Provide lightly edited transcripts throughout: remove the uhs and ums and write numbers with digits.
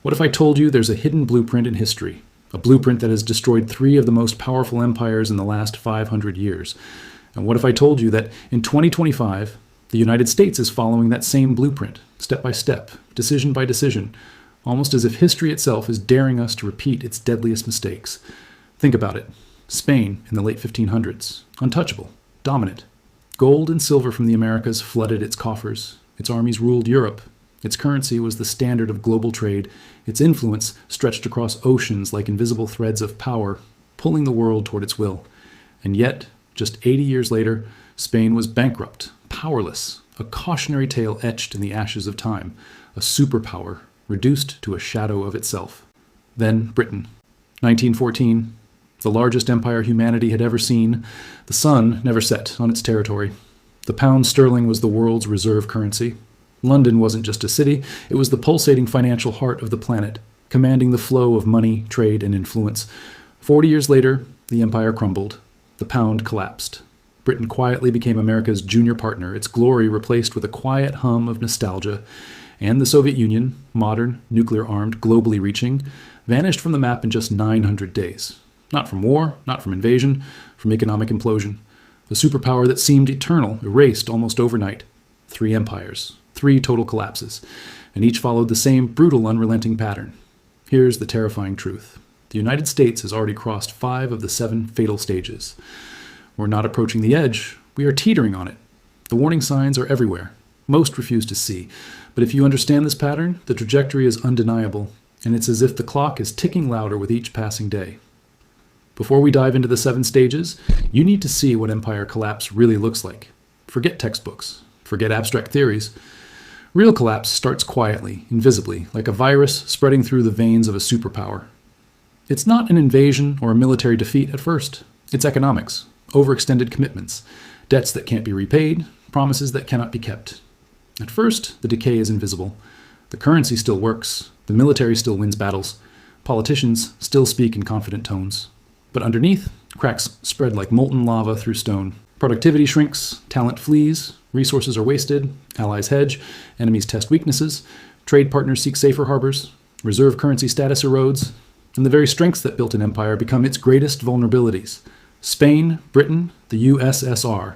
What if I told you there's a hidden blueprint in history? A blueprint that has destroyed three of the most powerful empires in the last 500 years. And what if I told you that in 2025, the United States is following that same blueprint, step by step, decision by decision, almost as if history itself is daring us to repeat its deadliest mistakes. Think about it. Spain in the late 1500s, untouchable, dominant. Gold and silver from the Americas flooded its coffers. Its armies ruled Europe. Its currency was the standard of global trade. Its influence stretched across oceans like invisible threads of power, pulling the world toward its will. And yet, just 80 years later, Spain was bankrupt, powerless, a cautionary tale etched in the ashes of time, a superpower reduced to a shadow of itself. Then Britain. 1914, the largest empire humanity had ever seen. The sun never set on its territory. The pound sterling was the world's reserve currency. London wasn't just a city, it was the pulsating financial heart of the planet, commanding the flow of money, trade, and influence. 40 years later, the empire crumbled. The pound collapsed. Britain quietly became America's junior partner, its glory replaced with a quiet hum of nostalgia. And the Soviet Union, modern, nuclear-armed, globally reaching, vanished from the map in just 900 days. Not from war, not from invasion, from economic implosion. The superpower that seemed eternal, erased almost overnight. 3 empires. 3 total collapses, and each followed the same brutal, unrelenting pattern. Here's the terrifying truth. The United States has already crossed 5 of the 7 fatal stages. We're not approaching the edge, we are teetering on it. The warning signs are everywhere. Most refuse to see, but if you understand this pattern, the trajectory is undeniable, and it's as if the clock is ticking louder with each passing day. Before we dive into the 7 stages, you need to see what empire collapse really looks like. Forget textbooks, forget abstract theories. Real collapse starts quietly, invisibly, like a virus spreading through the veins of a superpower. It's not an invasion or a military defeat at first. It's economics, overextended commitments, debts that can't be repaid, promises that cannot be kept. At first, the decay is invisible. The currency still works, the military still wins battles, politicians still speak in confident tones. But underneath, cracks spread like molten lava through stone. Productivity shrinks, talent flees, resources are wasted, allies hedge, enemies test weaknesses, trade partners seek safer harbors, reserve currency status erodes, and the very strengths that built an empire become its greatest vulnerabilities. Spain, Britain, the USSR,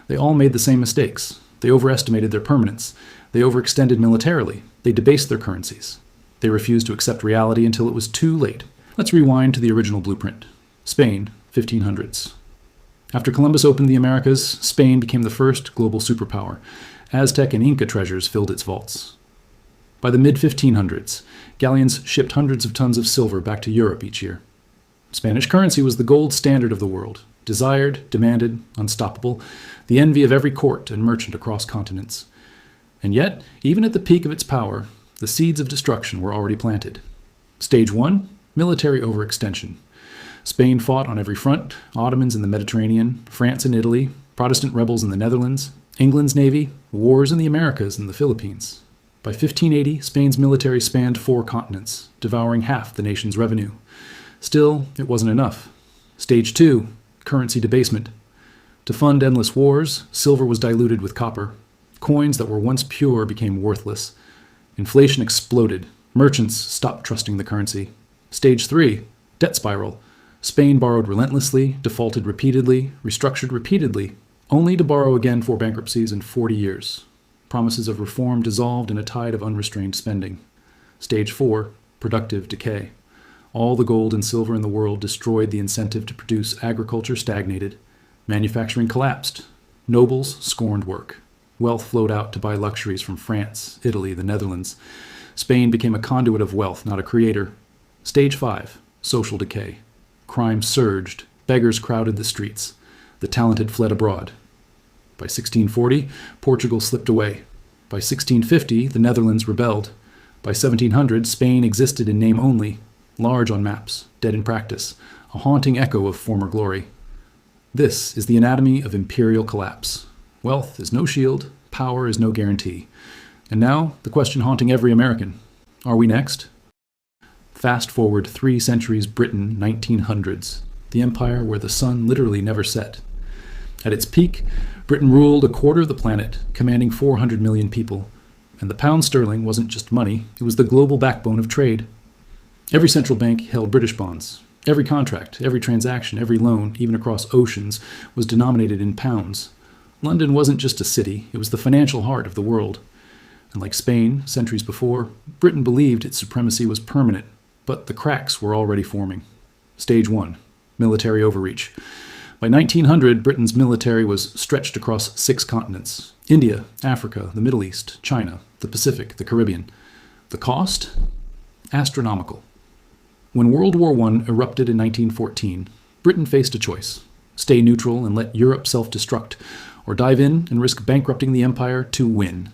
they all made the same mistakes. They overestimated their permanence. They overextended militarily. They debased their currencies. They refused to accept reality until it was too late. Let's rewind to the original blueprint. Spain, 1500s. After Columbus opened the Americas, Spain became the first global superpower. Aztec and Inca treasures filled its vaults. By the mid-1500s, galleons shipped hundreds of tons of silver back to Europe each year. Spanish currency was the gold standard of the world, desired, demanded, unstoppable, the envy of every court and merchant across continents. And yet, even at the peak of its power, the seeds of destruction were already planted. Stage 1, military overextension. Spain fought on every front, Ottomans in the Mediterranean, France in Italy, Protestant rebels in the Netherlands, England's navy, wars in the Americas and the Philippines. By 1580, Spain's military spanned 4 continents, devouring half the nation's revenue. Still, it wasn't enough. Stage 2, currency debasement. To fund endless wars, silver was diluted with copper. Coins that were once pure became worthless. Inflation exploded. Merchants stopped trusting the currency. Stage 3, debt spiral. Spain borrowed relentlessly, defaulted repeatedly, restructured repeatedly, only to borrow again for bankruptcies in 40 years. Promises of reform dissolved in a tide of unrestrained spending. Stage 4, productive decay. All the gold and silver in the world destroyed the incentive to produce. Agriculture stagnated. Manufacturing collapsed. Nobles scorned work. Wealth flowed out to buy luxuries from France, Italy, the Netherlands. Spain became a conduit of wealth, not a creator. Stage 5, social decay. Crime surged. Beggars crowded the streets. The talented fled abroad. By 1640, Portugal slipped away. By 1650, the Netherlands rebelled. By 1700, Spain existed in name only, large on maps, dead in practice, a haunting echo of former glory. This is the anatomy of imperial collapse. Wealth is no shield, power is no guarantee. And now, the question haunting every American. Are we next? Fast forward 3 centuries, Britain, 1900s, the empire where the sun literally never set. At its peak, Britain ruled a quarter of the planet, commanding 400 million people. And the pound sterling wasn't just money, it was the global backbone of trade. Every central bank held British bonds. Every contract, every transaction, every loan, even across oceans, was denominated in pounds. London wasn't just a city, it was the financial heart of the world. And like Spain, centuries before, Britain believed its supremacy was permanent, but the cracks were already forming. Stage 1. Military overreach. By 1900, Britain's military was stretched across 6 continents: India, Africa, the Middle East, China, the Pacific, the Caribbean. The cost? Astronomical. When World War I erupted in 1914, Britain faced a choice: stay neutral and let Europe self-destruct, or dive in and risk bankrupting the empire to win.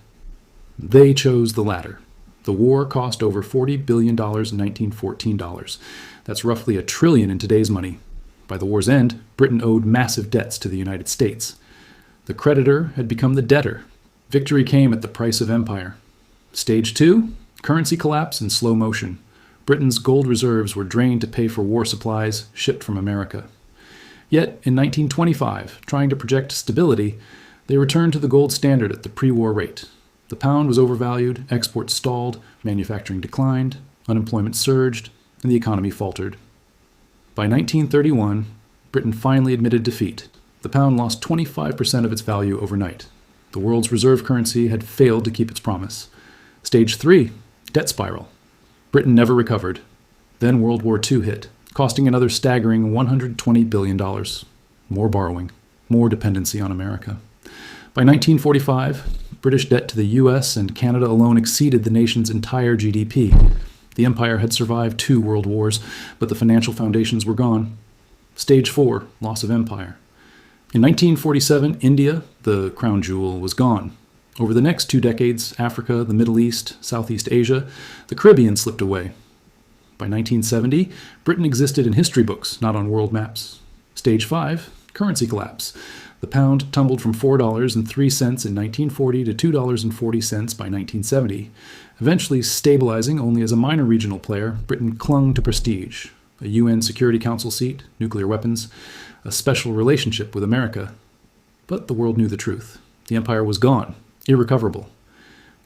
They chose the latter. The war cost over $40 billion in 1914 dollars. That's roughly $1 trillion in today's money. By the war's end, Britain owed massive debts to the United States. The creditor had become the debtor. Victory came at the price of empire. Stage 2, currency collapse in slow motion. Britain's gold reserves were drained to pay for war supplies shipped from America. Yet, in 1925, trying to project stability, they returned to the gold standard at the pre-war rate. The pound was overvalued, exports stalled, manufacturing declined, unemployment surged, and the economy faltered. By 1931, Britain finally admitted defeat. The pound lost 25% of its value overnight. The world's reserve currency had failed to keep its promise. Stage 3, debt spiral. Britain never recovered. Then World War II hit, costing another staggering $120 billion. More borrowing, more dependency on America. By 1945, British debt to the US and Canada alone exceeded the nation's entire GDP. The empire had survived 2 world wars, but the financial foundations were gone. Stage 4, loss of empire. In 1947, India, the crown jewel, was gone. Over the next 2 decades, Africa, the Middle East, Southeast Asia, the Caribbean slipped away. By 1970, Britain existed in history books, not on world maps. Stage 5, currency collapse. The pound tumbled from $4.03 in 1940 to $2.40 by 1970. Eventually stabilizing only as a minor regional player, Britain clung to prestige: a UN Security Council seat, nuclear weapons, a special relationship with America. But the world knew the truth. The empire was gone, irrecoverable.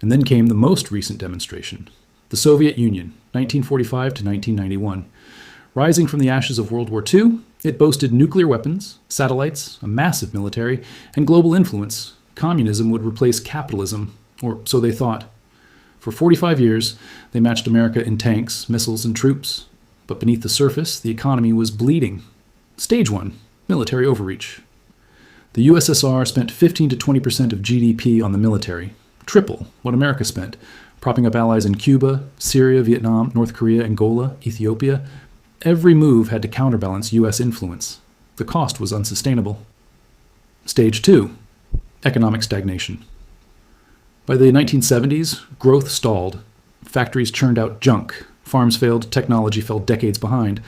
And then came the most recent demonstration: the Soviet Union, 1945 to 1991. Rising from the ashes of World War II, it boasted nuclear weapons, satellites, a massive military, and global influence. Communism would replace capitalism, or so they thought. For 45 years, they matched America in tanks, missiles, and troops. But beneath the surface, the economy was bleeding. Stage 1, military overreach. The USSR spent 15 to 20% of GDP on the military, triple what America spent, propping up allies in Cuba, Syria, Vietnam, North Korea, Angola, Ethiopia. Every move had to counterbalance U.S. influence. The cost was unsustainable. Stage 2, economic stagnation. By the 1970s, growth stalled. Factories churned out junk. Farms failed, technology fell decades behind.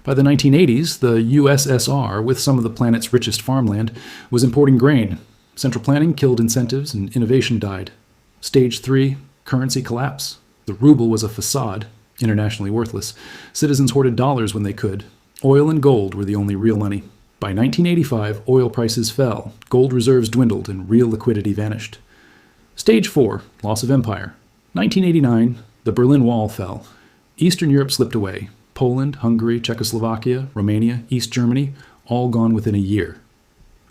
By the 1980s, the USSR, with some of the planet's richest farmland, was importing grain. Central planning killed incentives and innovation died. Stage 3, currency collapse. The ruble was a facade, internationally worthless. Citizens hoarded dollars when they could. Oil and gold were the only real money. By 1985, oil prices fell, gold reserves dwindled, and real liquidity vanished. Stage 4, loss of empire. 1989, the Berlin Wall fell. Eastern Europe slipped away. Poland, Hungary, Czechoslovakia, Romania, East Germany, all gone within a year.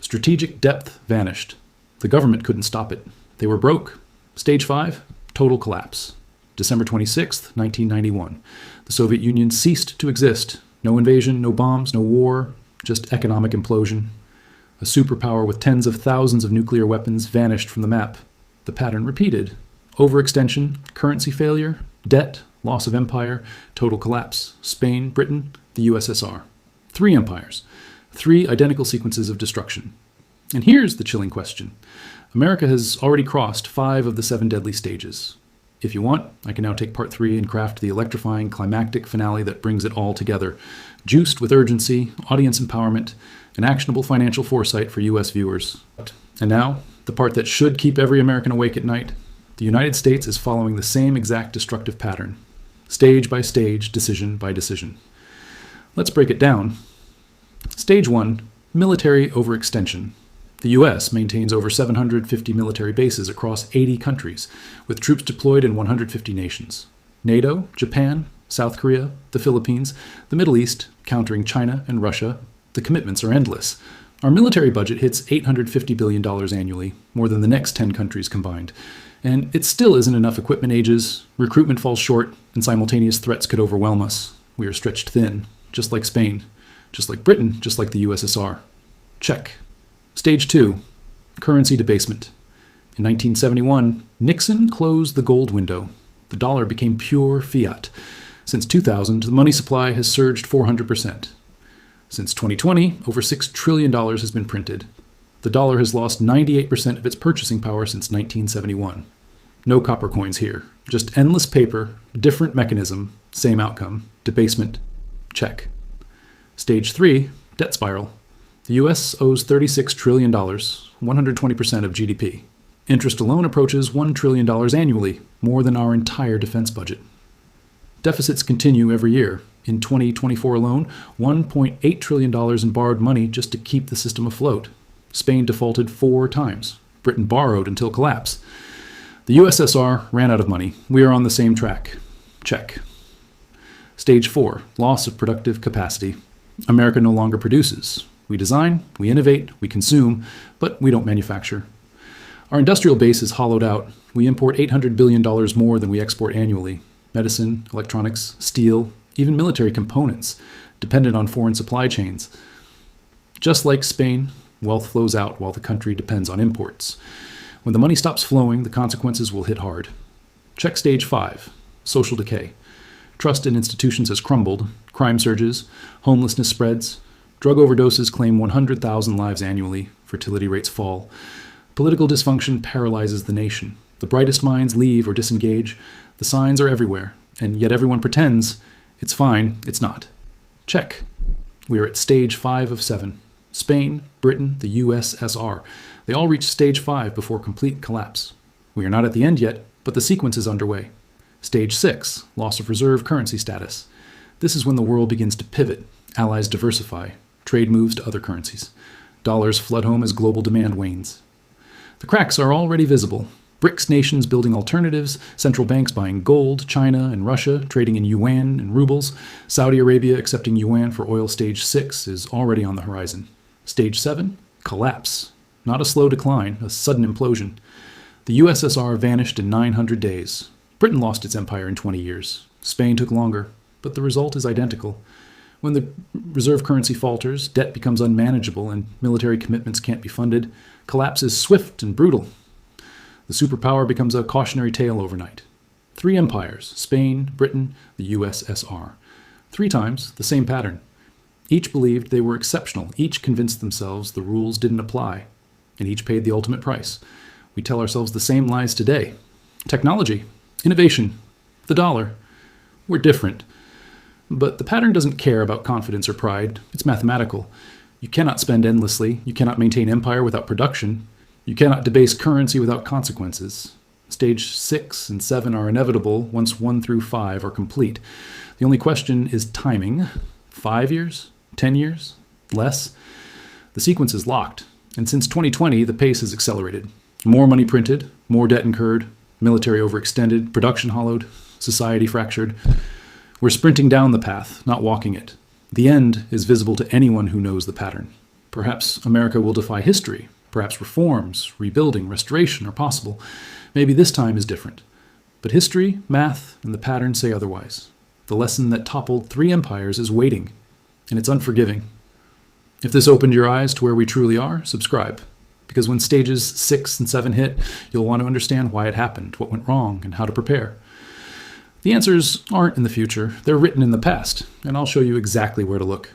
Strategic depth vanished. The government couldn't stop it. They were broke. Stage 5, total collapse. December 26, 1991. The Soviet Union ceased to exist. No invasion, no bombs, no war, just economic implosion. A superpower with tens of thousands of nuclear weapons vanished from the map. The pattern repeated. Overextension, currency failure, debt, loss of empire, total collapse. Spain, Britain, the USSR. 3 empires. 3 identical sequences of destruction. And here's the chilling question. America has already crossed 5 of the 7 deadly stages. If you want, I can now take part 3 and craft the electrifying climactic finale that brings it all together, juiced with urgency, audience empowerment, and actionable financial foresight for U.S. viewers. And now, the part that should keep every American awake at night. The United States is following the same exact destructive pattern, stage by stage, decision by decision. Let's break it down. Stage 1, military overextension. The U.S. maintains over 750 military bases across 80 countries, with troops deployed in 150 nations. NATO, Japan, South Korea, the Philippines, the Middle East, countering China and Russia. The commitments are endless. Our military budget hits $850 billion annually, more than the next 10 countries combined. And it still isn't enough. Equipment ages, recruitment falls short, and simultaneous threats could overwhelm us. We are stretched thin, just like Spain, just like Britain, just like the USSR. Check. Stage 2, currency debasement. In 1971, Nixon closed the gold window. The dollar became pure fiat. Since 2000, the money supply has surged 400%. Since 2020, over $6 trillion has been printed. The dollar has lost 98% of its purchasing power since 1971. No copper coins here. Just endless paper, different mechanism, same outcome. Debasement. Check. Stage 3, debt spiral. The U.S. owes $36 trillion, 120% of GDP. Interest alone approaches $1 trillion annually, more than our entire defense budget. Deficits continue every year. In 2024 alone, $1.8 trillion in borrowed money just to keep the system afloat. Spain defaulted 4 times. Britain borrowed until collapse. The USSR ran out of money. We are on the same track. Check. Stage 4, loss of productive capacity. America no longer produces. We design, we innovate, we consume, but we don't manufacture. Our industrial base is hollowed out. We import $800 billion more than we export annually. Medicine, electronics, steel, even military components, dependent on foreign supply chains. Just like Spain, wealth flows out while the country depends on imports. When the money stops flowing, the consequences will hit hard. Check stage 5, social decay. Trust in institutions has crumbled, crime surges, homelessness spreads, drug overdoses claim 100,000 lives annually, fertility rates fall. Political dysfunction paralyzes the nation. The brightest minds leave or disengage. The signs are everywhere, and yet everyone pretends it's fine, it's not. Check. We are at stage 5 of 7. Spain, Britain, the USSR. They all reach stage 5 before complete collapse. We are not at the end yet, but the sequence is underway. Stage 6, loss of reserve currency status. This is when the world begins to pivot, allies diversify, trade moves to other currencies. Dollars flood home as global demand wanes. The cracks are already visible. BRICS nations building alternatives, central banks buying gold, China and Russia trading in yuan and rubles, Saudi Arabia accepting yuan for oil. Stage 6 is already on the horizon. Stage 7, collapse. Not a slow decline, a sudden implosion. The USSR vanished in 900 days. Britain lost its empire in 20 years. Spain took longer, but the result is identical. When the reserve currency falters, debt becomes unmanageable, and military commitments can't be funded, collapse is swift and brutal. The superpower becomes a cautionary tale overnight. 3 empires, Spain, Britain, the USSR. 3 times, the same pattern. Each believed they were exceptional. Each convinced themselves the rules didn't apply. And each paid the ultimate price. We tell ourselves the same lies today. Technology, innovation, the dollar. We're different. But the pattern doesn't care about confidence or pride. It's mathematical. You cannot spend endlessly. You cannot maintain empire without production. You cannot debase currency without consequences. Stage 6 and 7 are inevitable once 1 through 5 are complete. The only question is timing. 5 years? 10 years? Less? The sequence is locked. And since 2020, the pace has accelerated. More money printed, more debt incurred, military overextended, production hollowed, society fractured. We're sprinting down the path, not walking it. The end is visible to anyone who knows the pattern. Perhaps America will defy history. Perhaps reforms, rebuilding, restoration are possible. Maybe this time is different. But history, math, and the pattern say otherwise. The lesson that toppled 3 empires is waiting, and it's unforgiving. If this opened your eyes to where we truly are, subscribe. Because when stages 6 and 7 hit, you'll want to understand why it happened, what went wrong, and how to prepare. The answers aren't in the future, they're written in the past, and I'll show you exactly where to look.